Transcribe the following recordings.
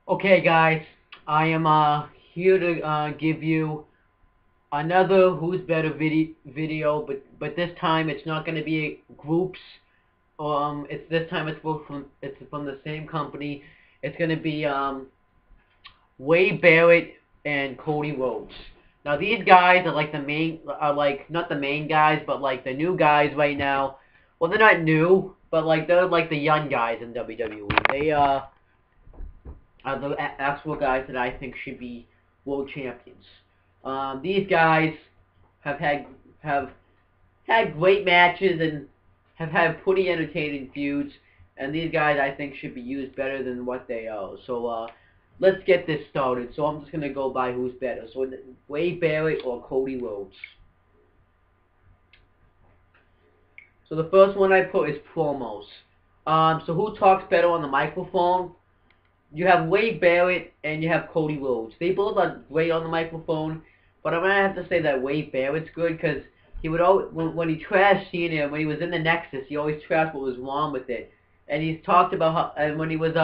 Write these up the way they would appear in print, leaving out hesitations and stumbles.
Okay, guys, I am here to give you another Who's Better video, but this time it's not going to be groups. It's this time it's from the same company. It's going to be Wade Barrett and Cody Rhodes. Now these guys are like not the main guys, but like the new guys right now. Well, they're not new, but like they're like the young guys in WWE. They are the actual guys that I think should be world champions. These guys have had have had great matches and have had pretty entertaining feuds, and these guys I think should be used better than what they are. So let's get this started. So I'm just gonna go by who's better. So Wade Barrett or Cody Rhodes. So the first one I put is promos. So who talks better on the microphone? You have Wade Barrett and you have Cody Rhodes. They both are great on the microphone, but I'm gonna have to say that Wade Barrett's good because he would always when he trashed Cena when he was in the Nexus, he always trashed what was wrong with it, and he's talked about how and when he was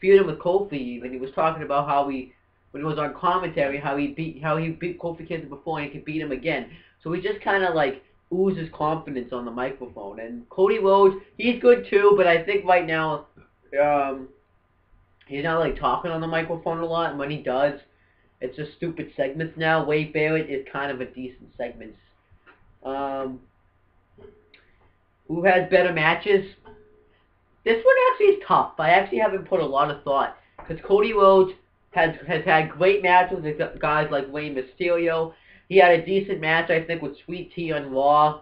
feuding with Kofi, even he was talking about how he when he was on commentary how he beat Kofi Kingston before and he could beat him again. So he just kind of like oozes confidence on the microphone. And Cody Rhodes, he's good too, but I think right now. He's not like talking on the microphone a lot, and when he does, it's just stupid segments now. Wade Barrett is kind of a decent segment. Um, who has better matches? This one actually is tough. I actually haven't put a lot of thought because Cody Rhodes has had great matches with guys like Rey Mysterio. He had a decent match, I think, with Sweet Tea on Raw.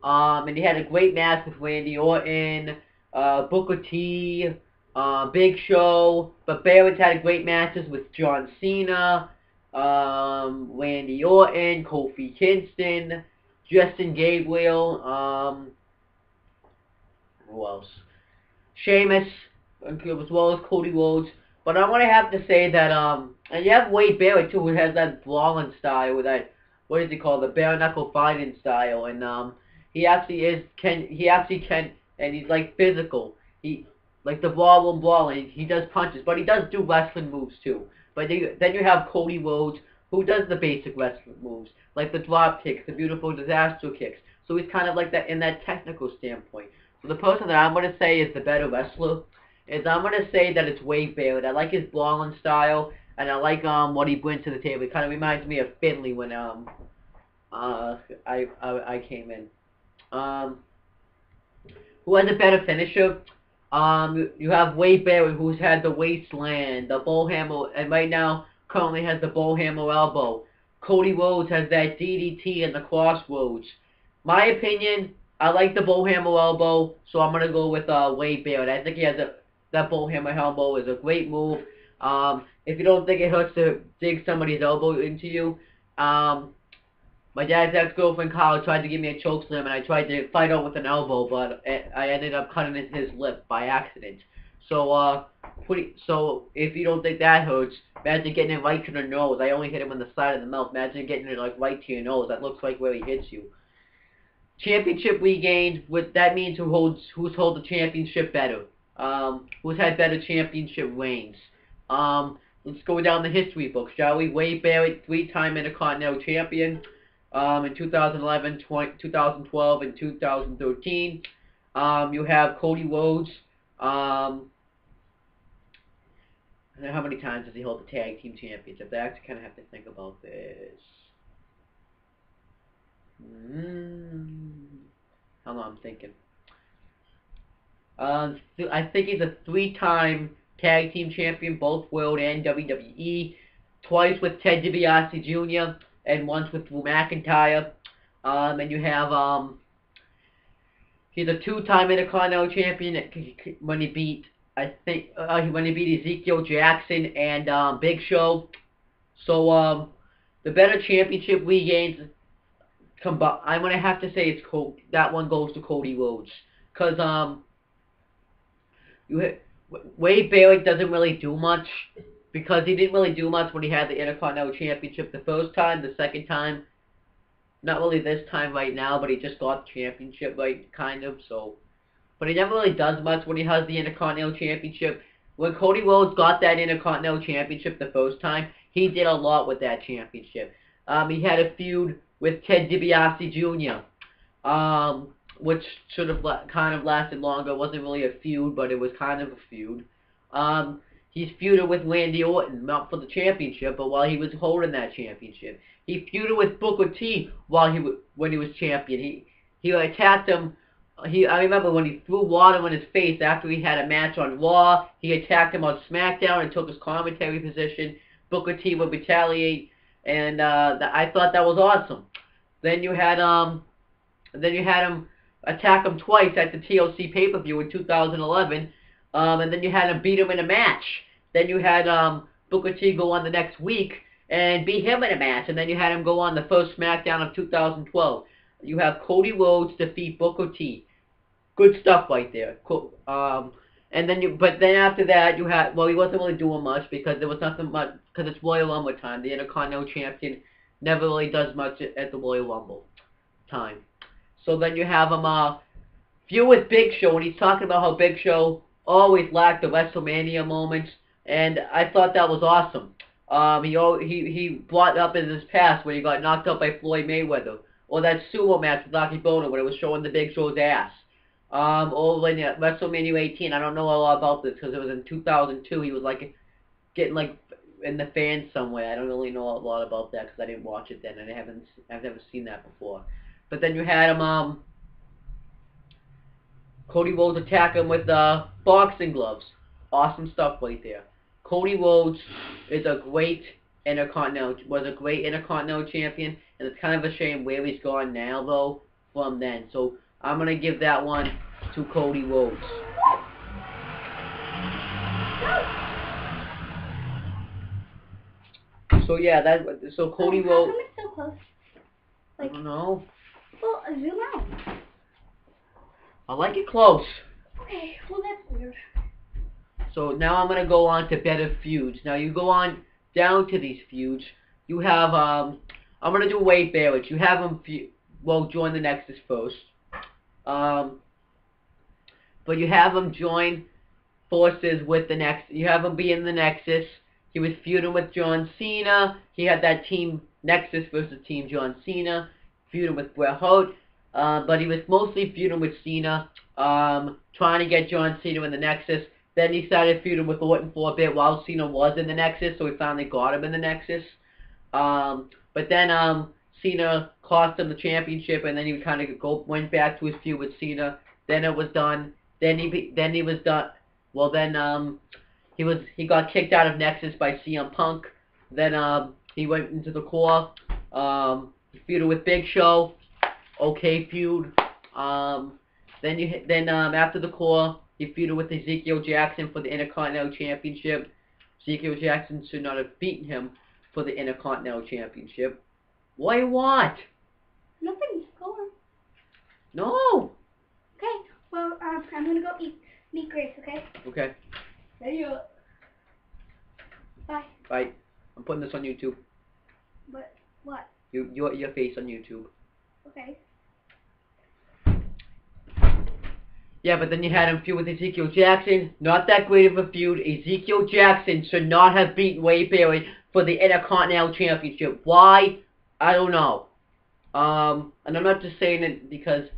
And he had a great match with Randy Orton, Booker T, Big Show, but Barrett's had great matches with John Cena, Randy Orton, Kofi Kingston, Justin Gabriel, who else? Sheamus, as well as Cody Rhodes. But I want to have to say that, and you have Wade Barrett too, who has that brawling style with that, what is he called, the bare knuckle fighting style, and he actually can, and he's like physical. He like the brawl, and he does punches, but he does do wrestling moves too. But then you have Cody Rhodes, who does the basic wrestling moves, like the drop kicks, the beautiful disaster kicks. So he's kind of like that in that technical standpoint. So the person that I'm going to say is the better wrestler is I'm going to say that it's Wade Barrett. I like his brawling style, and I like what he brings to the table. It kind of reminds me of Finley when I came in. Who has a better finisher? You have Wade Barrett, who's had the Wasteland, the Bullhammer, and right now currently has the Bullhammer elbow. Cody Rhodes has that DDT and the Crossroads. My opinion, I like the Bullhammer elbow, so I'm gonna go with Wade Barrett. I think he has that Bullhammer elbow is a great move. If you don't think it hurts to dig somebody's elbow into you, my dad's ex-girlfriend Kyle tried to give me a chokeslam, and I tried to fight out with an elbow, but I ended up cutting his lip by accident. So, so if you don't think that hurts, imagine getting it right to the nose. I only hit him on the side of the mouth. Imagine getting it like right to your nose. That looks like where he hits you. Championship regained. That means who's hold the championship better. Who's had better championship reigns. Let's go down the history books, shall we? Wade Barrett, 3-time Intercontinental Champion. In 2011, 2012, and 2013. You have Cody Rhodes. How many times does he hold the tag team championship? I actually kind of have to think about this. Hold on, I'm thinking. I think he's a 3-time tag team champion, both World and WWE. Twice with Ted DiBiase Jr. and once with Drew McIntyre. And you have, he's a 2-time Intercontinental Champion when he beat, when he beat Ezekiel Jackson and Big Show. So, the better championship regains, I'm going to have to say that one goes to Cody Rhodes. Because, Wade Barrett doesn't really do much. Because he didn't really do much when he had the Intercontinental Championship the first time. The second time, not really this time right now, but he just got the championship, right, kind of, so. But he never really does much when he has the Intercontinental Championship. when Cody Rhodes got that Intercontinental Championship the first time, he did a lot with that championship. He had a feud with Ted DiBiase Jr., which should have kind of lasted longer. It wasn't really a feud, but it was kind of a feud. He's feuded with Randy Orton, not for the championship, but while he was holding that championship. He feuded with Booker T when he was champion. He attacked him. I remember when he threw water in his face after he had a match on Raw. He attacked him on SmackDown and took his commentary position. Booker T would retaliate, and I thought that was awesome. Then you had him attack him twice at the TLC pay-per-view in 2011, and then you had him beat him in a match. Then you had Booker T go on the next week and beat him in a match, and then you had him go on the first SmackDown of 2012. You have Cody Rhodes defeat Booker T. Good stuff right there. Cool. But then after that, you had, well, he wasn't really doing much because there was nothing much, because it's Royal Rumble time. The Intercontinental Champion never really does much at the Royal Rumble time. So then you have him feud with Big Show, and he's talking about how Big Show always lacked the WrestleMania moments, and I thought that was awesome. He brought up in his past when he got knocked out by Floyd Mayweather, or that sumo match with Rocky Bono when it was showing the Big Show's ass. Or in WrestleMania 18, I don't know a lot about this because it was in 2002. He was getting in the fans somewhere. I don't really know a lot about that because I didn't watch it then, and I've never seen that before. But then you had him, Cody Rhodes attack him with boxing gloves. Awesome stuff right there. Cody Rhodes was a great Intercontinental Champion, and it's kind of a shame where he's gone now though from then. So I'm gonna give that one to Cody Rhodes. So yeah, so Cody Rhodes. How come it's so close? I don't know. Well, zoom out. I like it close. Okay, well that's weird. So now I'm gonna go on to better feuds. Now you go on down to these feuds. You have I'm gonna do Wade Barrett. You have him join the Nexus first. But you have him join forces with the Nexus. You have him be in the Nexus. He was feuding with John Cena. He had that team Nexus versus Team John Cena. Feuding with Bret Hart. But he was mostly feuding with Cena. Trying to get John Cena in the Nexus. Then he started feuding with Orton for a bit while Cena was in the Nexus. So he finally got him in the Nexus. But then Cena cost him the championship, and then he kind of went back to his feud with Cena. Then it was done. Then he was done. Well, then he got kicked out of Nexus by CM Punk. Then he went into the core. He feuded with Big Show. Okay feud. Then after the core, he feuded with Ezekiel Jackson for the Intercontinental Championship. Ezekiel Jackson should not have beaten him for the Intercontinental Championship. Why what? Nothing. Go on. No. Okay. Well, I'm gonna go meet Grace. Okay. Okay. See you. Bye. Bye. I'm putting this on YouTube. What? Your face on YouTube. Okay. Yeah, but then you had him feud with Ezekiel Jackson. Not that great of a feud. Ezekiel Jackson should not have beaten Wade Barrett for the Intercontinental Championship. Why? I don't know. And I'm not just saying it because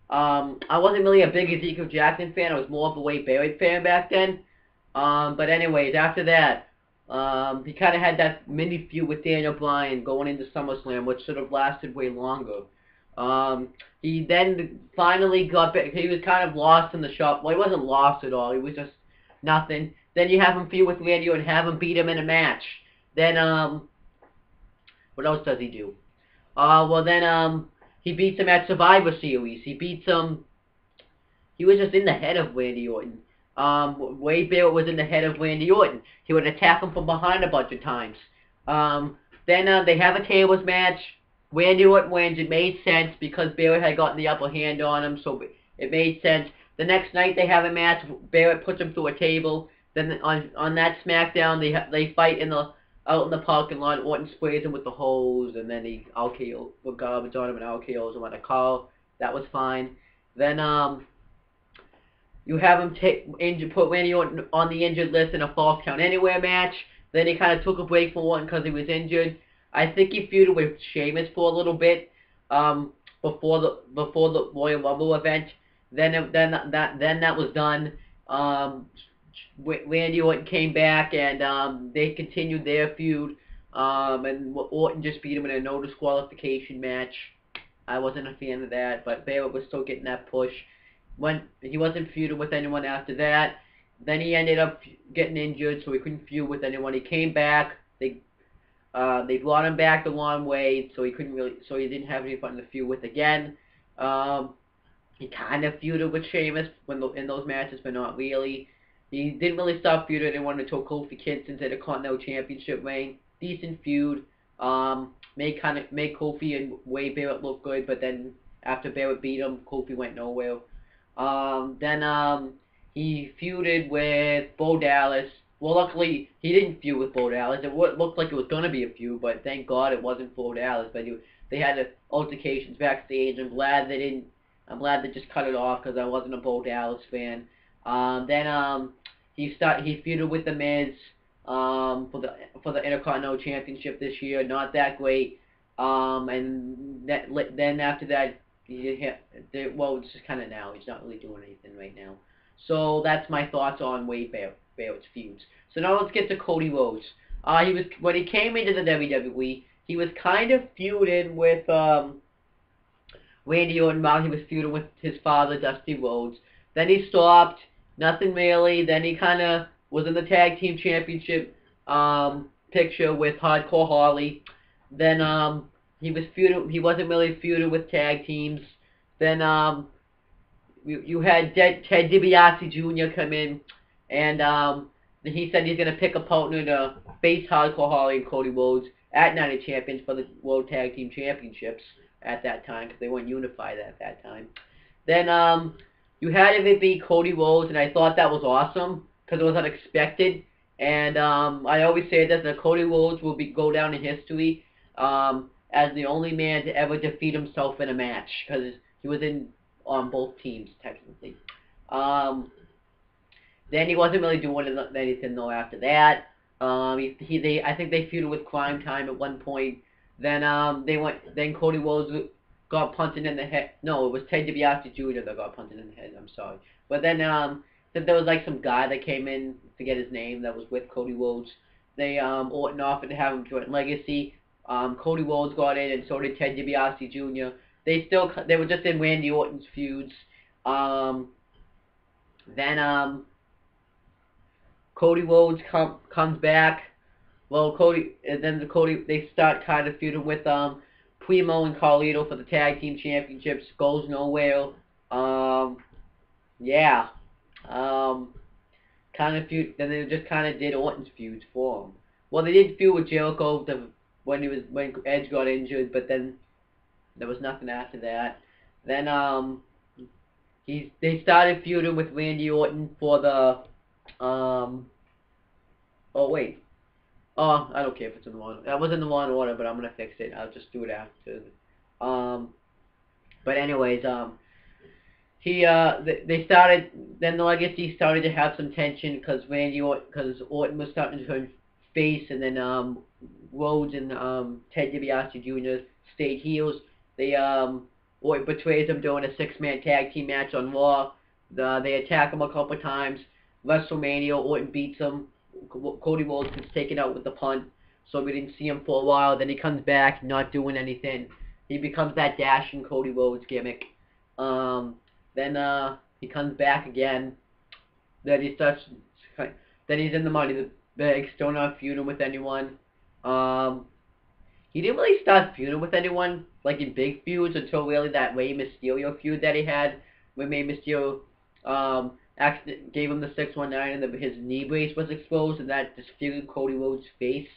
I wasn't really a big Ezekiel Jackson fan. I was more of a Wade Barrett fan back then. But anyways, after that, he kind of had that mini feud with Daniel Bryan going into SummerSlam, which should have lasted way longer. He then finally got back. He was kind of lost in the shop. Well, he wasn't lost at all. He was just nothing. Then you have him feud with Randy and have him beat him in a match. Then, what else does he do? He beats him at Survivor Series. He beats him. He was just in the head of Randy Orton. Wade Barrett was in the head of Randy Orton. He would attack him from behind a bunch of times. Then they have a tables match. Randy Orton wins. It made sense because Barrett had gotten the upper hand on him, so it made sense. The next night they have a match. Barrett puts him through a table. Then on that SmackDown they fight out in the parking lot. Orton sprays him with the hose, and then he RKO with garbage on him and RKOs him on a car. That was fine. Then you have him put Randy Orton on the injured list in a Falls Count Anywhere match. Then he kind of took a break from Orton because he was injured. I think he feuded with Sheamus for a little bit before the Royal Rumble event. Then that was done. Randy Orton came back and they continued their feud. And Orton just beat him in a no disqualification match. I wasn't a fan of that, but Barrett was still getting that push. When he wasn't feuding with anyone after that, then he ended up getting injured, so he couldn't feud with anyone. He came back. They brought him back the long way, so he didn't have anyone to feud with again. He kind of feuded with Sheamus in those matches, but not really. He didn't really stop feuding anyone until Kofi Kingston did a Continental Championship reign. Decent feud. Made Kofi and Wade Barrett look good, but then after Barrett beat him, Kofi went nowhere. Then he feuded with Bo Dallas. Well, luckily he didn't feud with Bo Dallas. It looked like it was gonna be a feud, but thank God it wasn't Bo Dallas. But they had altercations backstage. I'm glad they just cut it off because I wasn't a Bo Dallas fan. Then he feuded with the Miz for the Intercontinental Championship this year. Not that great. And then after that, it's just kind of now. He's not really doing anything right now. So that's my thoughts on Wade Barrett's feuds. So now let's get to Cody Rhodes. When he came into the WWE, he was kind of feuding with Randy Orton while he was feuding with his father, Dusty Rhodes. Then he stopped. Nothing really. Then he kind of was in the Tag Team Championship picture with Hardcore Holly. Then he wasn't really feuding with tag teams. Then you had Ted DiBiase Jr. come in, and he said he's gonna pick a partner to face Hardcore Holly and Cody Rhodes at Night of Champions for the World Tag Team Championships at that time because they weren't unified at that time. Then you had it be Cody Rhodes, and I thought that was awesome because it was unexpected. And I always say that Cody Rhodes will go down in history as the only man to ever defeat himself in a match because he was on both teams technically. Then he wasn't really doing anything though after that. I think they feuded with Crime Time at one point. Then Then Cody Rhodes got punted in the head. No, it was Ted DiBiase Jr. that got punted in the head. I'm sorry. But then there was like some guy that came in, forget his name, that was with Cody Rhodes. They Orton offered to have him join Legacy. Cody Rhodes got in, and so did Ted DiBiase Jr. They were just in Randy Orton's feuds. Then Cody Rhodes comes back. Well, they start kind of feuding with Primo and Carlito for the Tag Team Championships. Goes nowhere. Yeah. Kind of feud. Then they just kind of did Orton's feuds for him. Well, they did feud with Jericho when Edge got injured, but then there was nothing after that. Then they started feuding with Randy Orton for the oh wait. Oh, I don't care if it's in the wrong. That was in the wrong order, but I'm gonna fix it. I'll just do it after. But anyways, they started. Then the Legacy started to have some tension because Orton was starting to turn face, and then Rhodes and Ted DiBiase Jr. stayed heels. Orton betrays him during a 6-man tag team match on Raw. They attack him a couple times. WrestleMania, Orton beats him. Cody Rhodes gets taken out with the punt, so we didn't see him for a while. Then he comes back, not doing anything. He becomes that dashing Cody Rhodes gimmick. Then he comes back again. Then he starts. Then he's in the Money in the Bank, still not feuding with anyone. He didn't really start feuding with anyone like in big feuds until really that Rey Mysterio feud that he had when Rey Mysterio gave him the 619 and his knee brace was exposed, and that disfigured Cody Rhodes' face.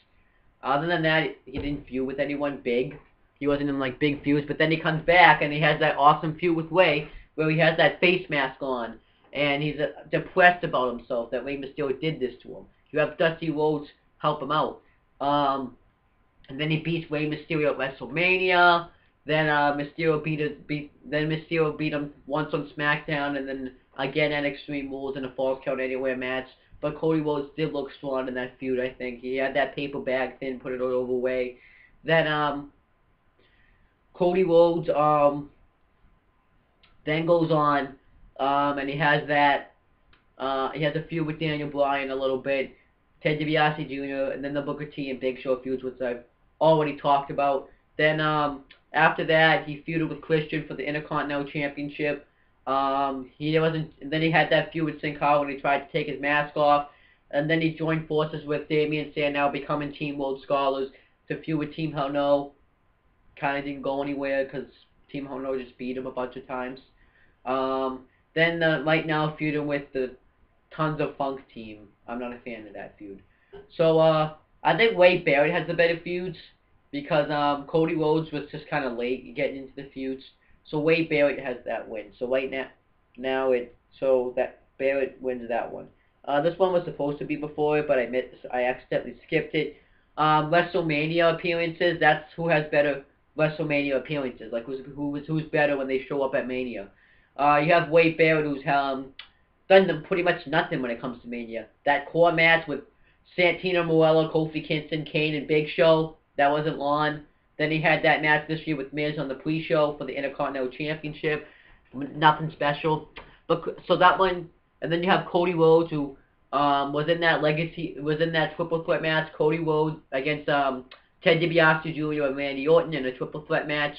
Other than that, he didn't feud with anyone big. He wasn't in like big feuds, but then he comes back and he has that awesome feud with Rey where he has that face mask on and he's depressed about himself that Rey Mysterio did this to him. You have Dusty Rhodes help him out. And then he beats Rey Mysterio at WrestleMania. Then Mysterio beat him once on SmackDown, and then again at Extreme Rules in a Falls Count Anywhere match. But Cody Rhodes did look strong in that feud, I think. He had that paper bag thing, put it all over way. Then, Cody Rhodes, then goes on, and he has a feud with Daniel Bryan a little bit, Ted DiBiase Jr., and then the Booker T and Big Show feuds, which I've already talked about. Then, after that, he feuded with Christian for the Intercontinental Championship. Then he had that feud with Sin Cara when he tried to take his mask off, and then he joined forces with Damian Sandow, becoming Team World Scholars to feud with Team Hell No. Kind of didn't go anywhere because Team Hell No just beat him a bunch of times. Then right now feuding with the Tons of Funk team. I'm not a fan of that feud. So I think Wade Barrett has the better feuds because Cody Rhodes was just kind of late getting into the feuds. So Wade Barrett has that win. So right now that Barrett wins that one. This one was supposed to be before it, but I accidentally skipped it. WrestleMania appearances. That's who has better WrestleMania appearances. Like who's better when they show up at Mania. You have Wade Barrett, who's done pretty much nothing when it comes to Mania. That core match with Santino Marella, Kofi Kingston, Kane, and Big Show, that wasn't long. Then he had that match this year with Miz on the pre-show for the Intercontinental Championship. Nothing special. But so that one, and then you have Cody Rhodes, who was in that triple threat match. Cody Rhodes against Ted DiBiase Jr. and Randy Orton in a triple threat match.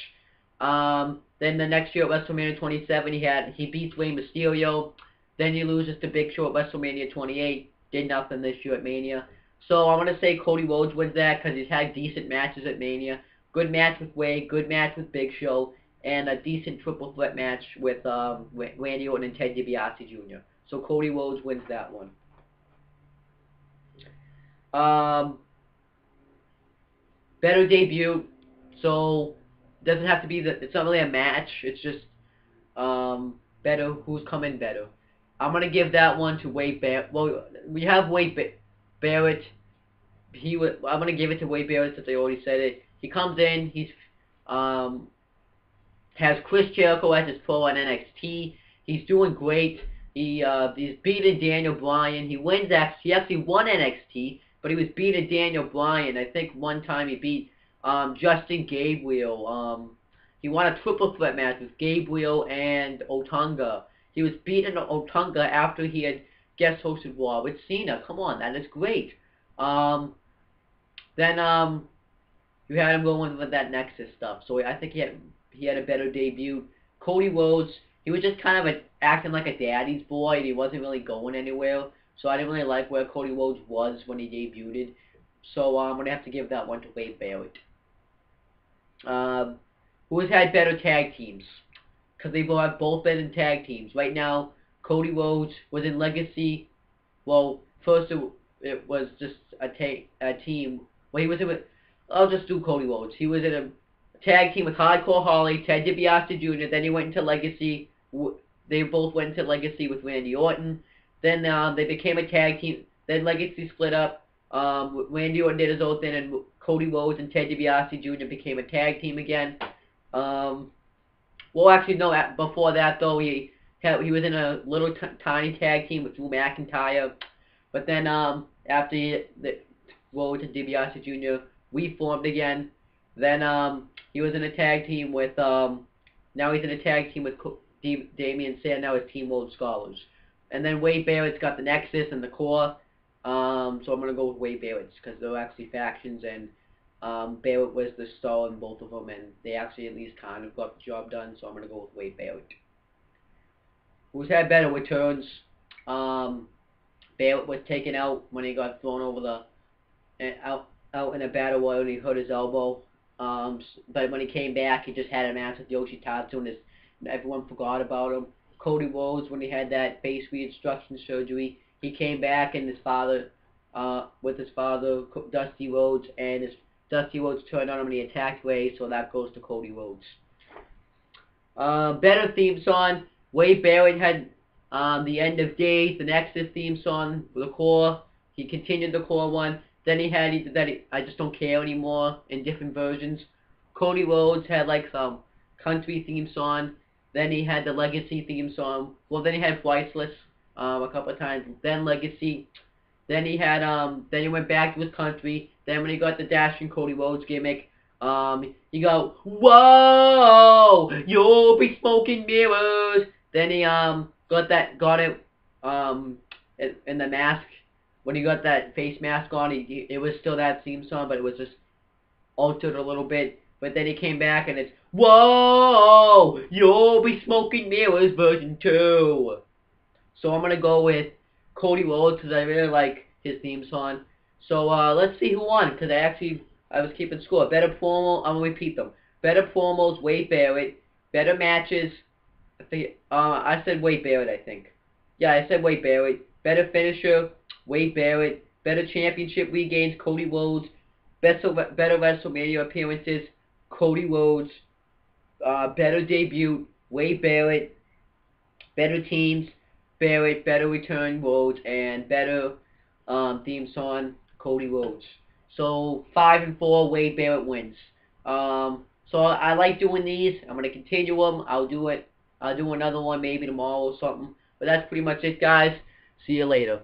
Then the next year at WrestleMania 27, he beats Rey Mysterio. Then he loses to Big Show at WrestleMania 28. Did nothing this year at Mania. So I want to say Cody Rhodes wins that because he's had decent matches at Mania. Good match with Wade, good match with Big Show, and a decent triple threat match with Randy Orton and Ted DiBiase Jr. So Cody Rhodes wins that one. Better debut. So doesn't have to be it's not really a match. It's just better. Who's coming better? I'm gonna give that one to Wade Barrett. Well, we have Wade Barrett. I'm gonna give it to Wade Barrett since I already said it. He comes in. He's has Chris Jericho as his pro on NXT. He's doing great. He's beating Daniel Bryan. He actually won NXT, but he was beating Daniel Bryan. I think one time he beat Justin Gabriel. He won a triple threat match with Gabriel and Otunga. He was beating Otunga after he had guest hosted Raw with Cena. Come on, that is great. Then you had him going with that Nexus stuff. So I think he had a better debut. Cody Rhodes, he was just kind of acting like a daddy's boy, and he wasn't really going anywhere. So I didn't really like where Cody Rhodes was when he debuted. So I'm gonna have to give that one to Wade Barrett. Who has had better tag teams? Because they have both been in tag teams. Right now, Cody Rhodes was in Legacy. Well, first it was just a team. Well, he was in. I'll just do Cody Rhodes. He was in a tag team with Hardcore Holly, Ted DiBiase Jr. Then he went into Legacy. They both went into Legacy with Randy Orton. Then they became a tag team. Then Legacy split up. Randy Orton did his own thing, and Cody Rhodes and Ted DiBiase Jr. became a tag team again. Well, actually, no. Before that, though, he was in a little tiny tag team with Drew McIntyre. But then after Rhodes and DiBiase Jr. reformed again. Then he was in a tag team with now he's in a tag team with Damian Sandow as Team World Scholars. And then Wade Barrett's got the Nexus and the Core. So I'm gonna go with Wade Barrett's because they're actually factions, and Barrett was the star in both of them, and they actually at least kind of got the job done. So I'm gonna go with Wade Barrett. Who's had better returns? Barrett was taken out when he got thrown over out in a battle royal and he hurt his elbow. But when he came back, he just had a match with Yoshitatsu, and everyone forgot about him. Cody Rhodes, when he had that face reconstruction surgery, he came back, and with his father, Dusty Rhodes, and Dusty Rhodes turned on him and he attacked Ray, so that goes to Cody Rhodes. Better theme song. Wade Barrett had the End of Days, the Nexus theme song, the Core. He continued the Core one. Then he had I Just Don't Care Anymore in different versions. Cody Rhodes had like some country theme song. Then he had the Legacy theme song. Well, then he had Priceless a couple of times. Then Legacy. Then he had then he went back to his country. Then when he got the Dashing Cody Rhodes gimmick, he go, whoa, you'll be smoking mirrors. Then he got it in the mask. When he got that face mask on, it was still that theme song, but it was just altered a little bit. But then he came back and it's, whoa, you'll be smoking mirrors version 2. So I'm gonna go with Cody Rhodes because I really like his theme song. So let's see who won because I was keeping score. Better promo, I'm gonna repeat them. Better promos, Wade Barrett. Better matches, I said Wade Barrett, I think. Yeah, I said Wade Barrett. Better finisher, Wade Barrett. Better championship regains, Cody Rhodes. Better WrestleMania appearances, Cody Rhodes. Better debut, Wade Barrett. Better teams, Barrett. Better return, Rhodes. And better theme song, Cody Rhodes. So 5 and 4, Wade Barrett wins. So I like doing these. I'm gonna continue them. I'll do another one maybe tomorrow or something. But that's pretty much it, guys. See you later.